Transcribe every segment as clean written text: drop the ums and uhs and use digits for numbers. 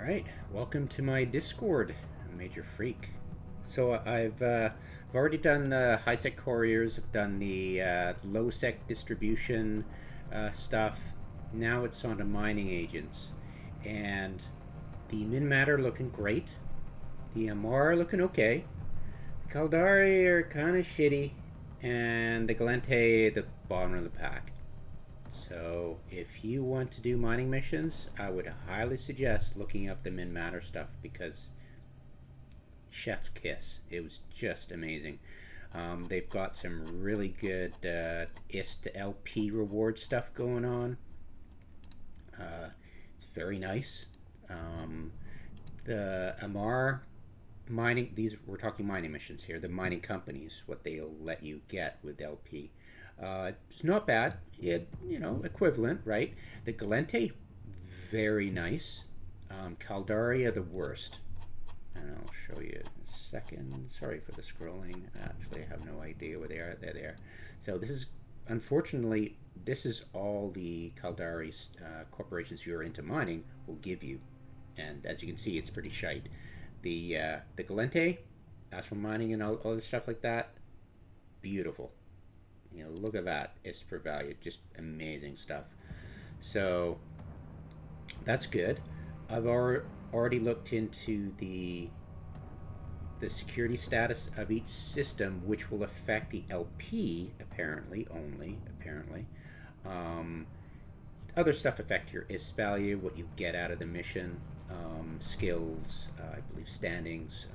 Alright, welcome to my Discord, Major Freak. So I've already done the high-sec couriers, I've done the low-sec distribution stuff. Now it's on to mining agents. And the Min-Matter looking great. The Amar looking okay. The Caldari are kind of shitty. And the Galente at the bottom of the pack. So if you want to do mining missions, I would highly suggest looking up the Min-Matter stuff because chef's kiss. It was just amazing. They've got some really good IST to LP reward stuff going on. It's very nice. The Amar mining, these we're talking mining missions here. The mining companies, what they'll let you get with LP. It's not bad. Equivalent, right? The Galente, very nice. Caldaria, the worst. And I'll show you in a second. Sorry for the scrolling. Actually, I have no idea where they are. They're there. So this is, unfortunately, this is all the Caldari corporations who are into mining will give you. And as you can see, it's pretty shite. The Galente, Astral Mining and all this stuff like that, beautiful. Look at that. It's for value. Just amazing stuff. So that's good. I've already looked into the security status of each system, which will affect the LP apparently only. Other stuff affect your IS value, what you get out of the mission, skills, I believe standings,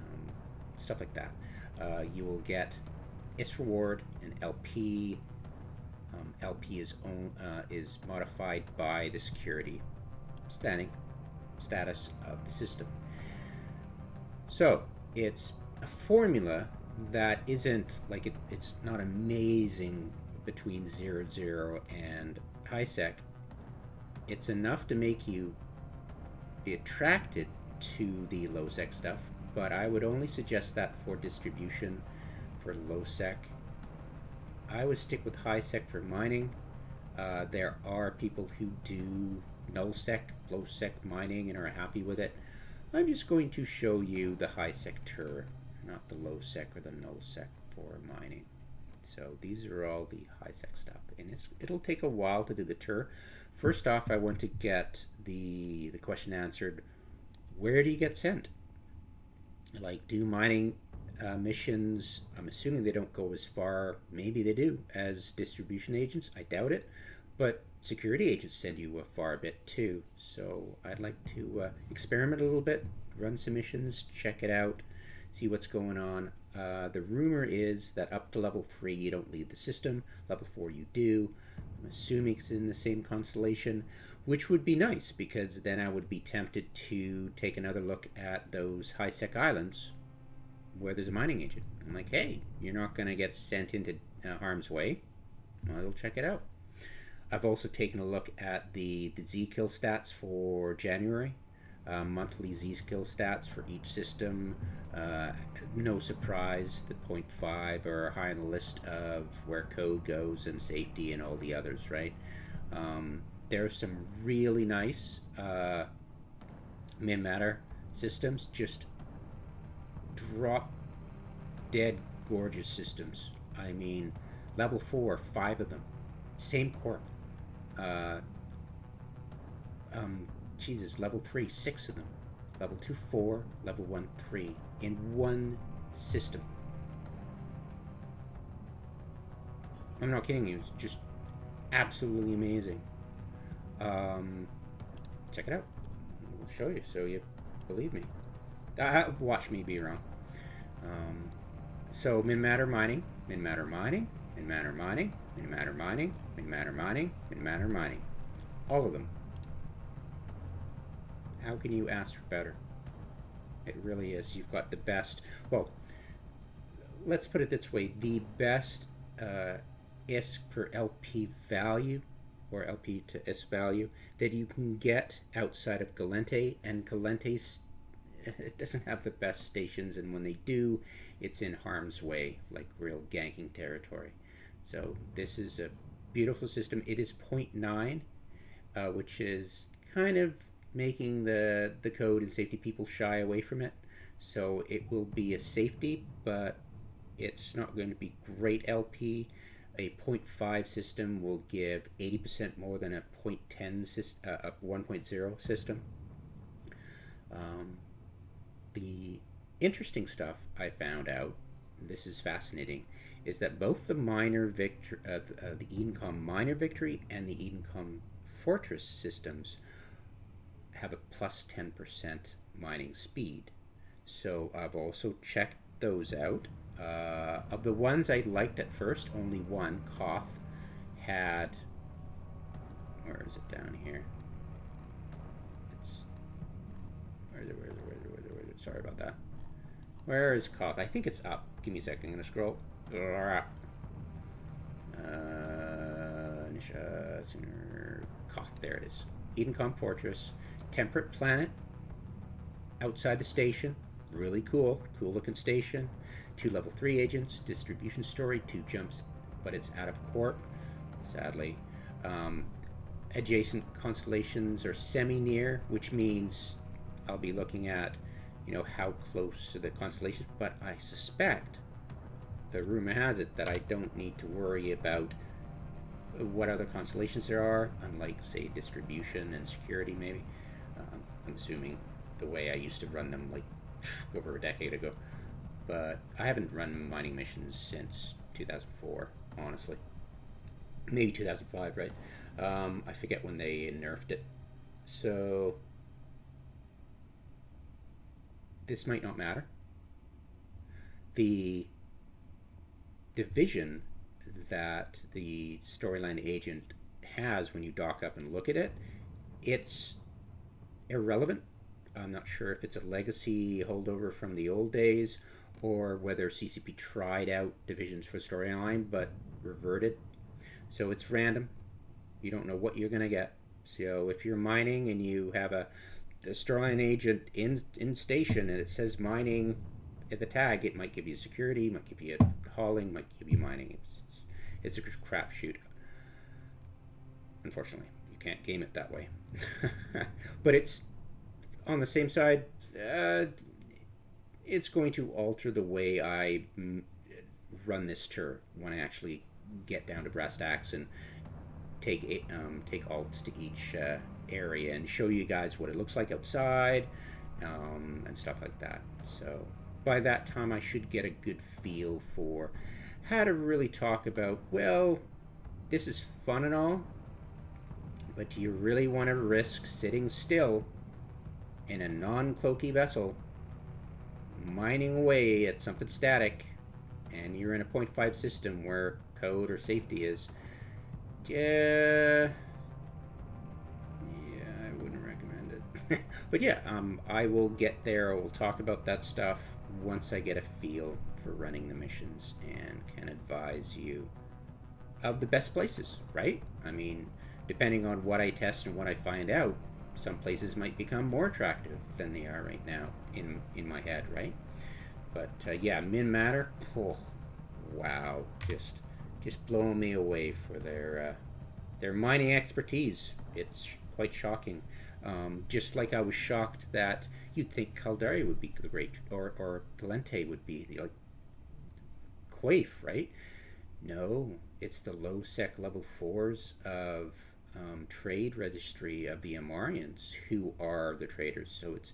stuff like that. You will get IS reward and LP. LP is modified by the security status of the system. So it's a formula that isn't like it's not amazing between 0 and high sec. It's enough to make you be attracted to the low sec stuff, but I would only suggest that for distribution. For low sec, I would stick with high sec for mining. There are people who do null sec, low sec mining and are happy with it. I'm just going to show you the high sec tour, not the low sec or the null sec for mining. So these are all the high sec stuff, and it'll take a while to do the tour. First off, I want to get the question answered. Where do you get sent? Like, do mining missions, I'm assuming they don't go as far, maybe they do, as distribution agents. I doubt it, but security agents send you a far bit too. So I'd like to experiment a little bit, run some missions, check it out, see what's going on. The rumor is that up to level 3 you don't leave the system, level 4 you do. I'm assuming it's in the same constellation, which would be nice because then I would be tempted to take another look at those high sec islands where there's a mining agent. I'm like, hey, you're not going to get sent into harm's way. Well, I'll check it out. I've also taken a look at the Z-kill stats for January. Monthly Z-kill stats for each system. No surprise, the 0.5 are high on the list of where code goes and safety and all the others, right? There are some really nice Min-Matter systems, just drop dead gorgeous systems. I mean, level 4, 5 of them, same corp. Level 3, 6 of them, level 2, 4, level 1, 3 in one system. I'm not kidding you, it's just absolutely amazing. Check it out. I'll show you so you believe me. Watch me be wrong. So Min-Matter mining, Min-Matter mining, Min-Matter mining, Min-Matter mining, Min-Matter mining, Min-Matter mining. All of them. How can you ask for better? It really is. You've got the best. Well, let's put it this way: the best ISK for LP value, or LP to ISK value, that you can get outside of Galente, and Galente's it doesn't have the best stations, and when they do, it's in harm's way, like real ganking territory. So this is a beautiful system. It is 0.9, which is kind of making the code and safety people shy away from it. So it will be a safety, but it's not going to be great LP. A 0.5 system will give 80% more than a 0.10 a 1.0 system. The interesting stuff I found out, this is fascinating, is that both the the Edencom Minor Victory and the Edencom Fortress systems have a plus 10% mining speed. So I've also checked those out. Of the ones I liked at first, only one, Koth, had. Where is it down here? It's. Where is it? Sorry about that. Where is Koth? I think it's up. Give me a second. I'm going to scroll. Nisha, Sooner. Koth. There it is. Edencom Fortress. Temperate planet. Outside the station. Really cool. Cool looking station. 2 level 3 agents. Distribution story. 2 jumps. But it's out of Corp. Sadly. Adjacent constellations are semi-near, which means I'll be looking at, how close to the constellations. But I suspect, the rumor has it, that I don't need to worry about what other constellations there are, unlike, say, distribution and security, maybe. I'm assuming the way I used to run them, like, over a decade ago. But I haven't run mining missions since 2004, honestly. Maybe 2005, right? I forget when they nerfed it. So this might not matter. The division that the storyline agent has when you dock up and look at it, it's irrelevant. I'm not sure if it's a legacy holdover from the old days or whether CCP tried out divisions for storyline but reverted. So it's random. You don't know what you're going to get. So if you're mining and you have a storyline agent in station and it says mining at the tag, it might give you security, might give you hauling, might give you mining. It's a crapshoot. Unfortunately, you can't game it that way. But it's on the same side. It's going to alter the way I run this tour when I actually get down to brass tacks and take alts to each area and show you guys what it looks like outside, and stuff like that. So by that time I should get a good feel for how to really talk about, well, this is fun and all, but do you really want to risk sitting still in a non-cloaky vessel mining away at something static, and you're in a 0.5 system where code or safety is? Yeah, I wouldn't recommend it. But yeah, I will get there. We'll talk about that stuff once I get a feel for running the missions and can advise you of the best places, right? I mean, depending on what I test and what I find out, some places might become more attractive than they are right now in my head, right? But yeah, Min Matter, oh, wow, just blowing me away for their mining expertise. It's quite shocking. Just like I was shocked that you'd think Caldari would be the great, or Galente would be like Quaif, right? No, it's the low sec level 4s of trade registry of the Amarians who are the traders. So it's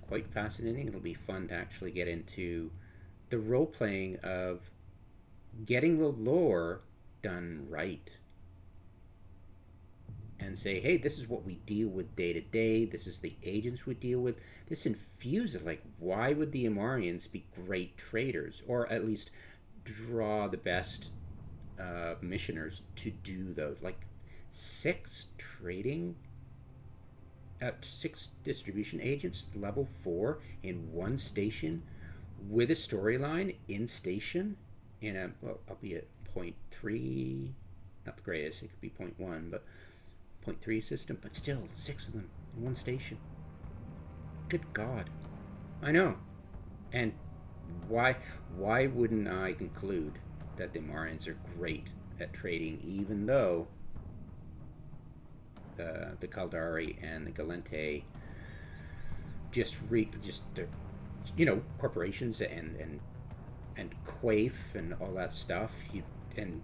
quite fascinating. It'll be fun to actually get into the role playing of getting the lore done right and say, hey, this is what we deal with day to day. This is the agents we deal with. This infuses, like, why would the Amarians be great traders, or at least draw the best missioners to do those? Like 6 trading, 6 distribution agents, level 4 in one station with a storyline in station in a, well, albeit 0.3, not the greatest, it could be 0.1, but 0.3 system, but still 6 of them in one station. Good God. I know. And why wouldn't I conclude that the Amarians are great at trading, even though the Caldari and the Galente corporations and Quaif and all that stuff. And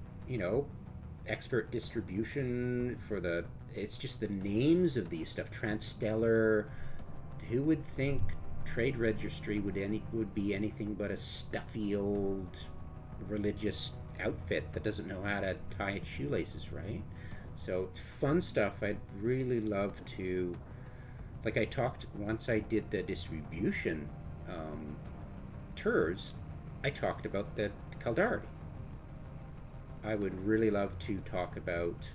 expert distribution for the. It's just the names of these stuff. Transstellar. Who would think Trade Registry would be anything but a stuffy old religious outfit that doesn't know how to tie its shoelaces, right? So fun stuff. I'd really love to. Like I talked once I did the distribution tours, I talked about the Caldari. I would really love to talk about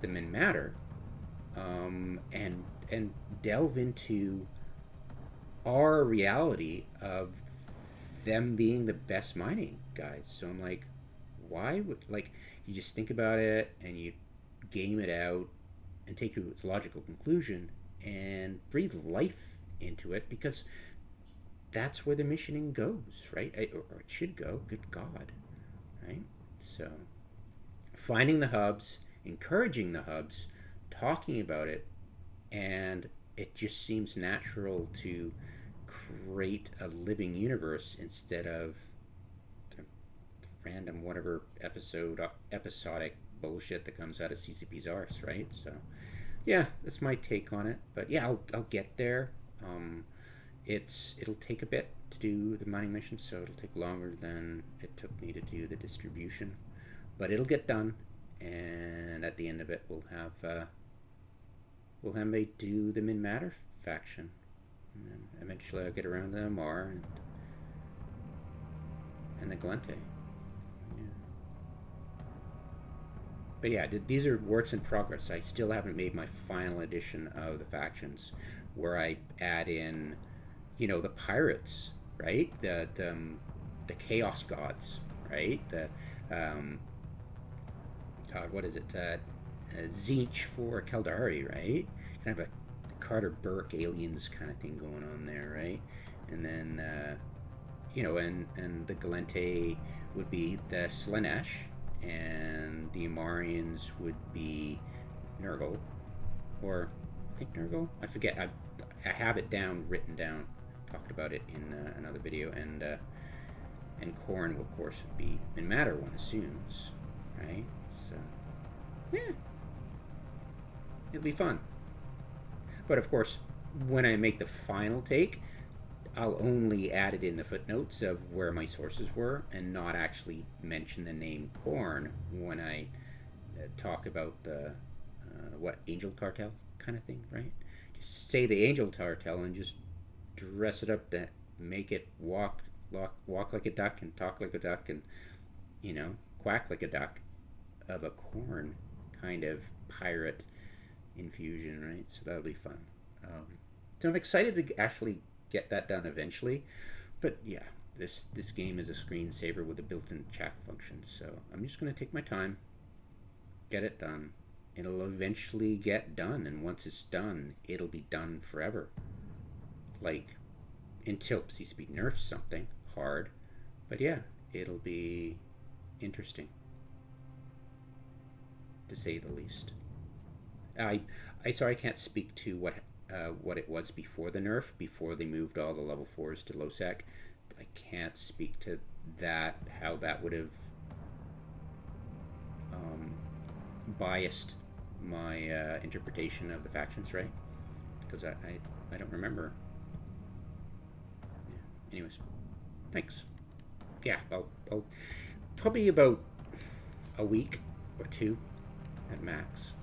the Minmatar, and delve into our reality of them being the best mining guys. So I'm like, why would, like, you just think about it and you game it out and take it to its logical conclusion and breathe life into it, because that's where the missioning goes, right? Or it should go. Good God, right? So finding the hubs, encouraging the hubs, talking about it, and it just seems natural to create a living universe instead of the random whatever episodic bullshit that comes out of CCP's arse, right? So yeah, that's my take on it. But yeah, I'll get there. It'll take a bit to do the mining mission, so it'll take longer than it took me to do the distribution, but it'll get done. And at the end of it, we'll have me do the Minmatar faction, and then eventually I'll get around to Amarr and the Gallente. Yeah. But yeah, these are works in progress. I still haven't made my final edition of the factions, where I add in, the pirates, right? The chaos gods, right? The God, what is it? Tzeentch for Caldari, right? Kind of a Carter Burke aliens kind of thing going on there, right? And then, and the Gallente would be the Slaanesh, and the Amarrians would be Nurgle, or I think Nurgle. I forget. I have it written down, talked about it in another video, and Khorne, of course, would be Minmatar, one assumes, right? So, yeah, it'll be fun. But of course, when I make the final take, I'll only add it in the footnotes of where my sources were, and not actually mention the name Khorne when I talk about the Angel Cartel kind of thing, right? Just say the Angel Cartel and just dress it up to make it walk like a duck and talk like a duck and quack like a duck, of a Khorne kind of pirate infusion, right? So that'll be fun. So I'm excited to actually get that done eventually. But yeah, this game is a screensaver with a built-in chat function, so I'm just going to take my time, get it done. It'll eventually get done, and once it's done, it'll be done forever. Like, until CCP nerfs something hard. But yeah, it'll be interesting, to say the least. Sorry, I can't speak to what it was before the nerf, before they moved all the level 4s to low sec. I can't speak to that, how that would have biased my interpretation of the factions, right? Because I don't remember. Yeah. Anyways, thanks. Yeah, I'll probably about a week or two at max.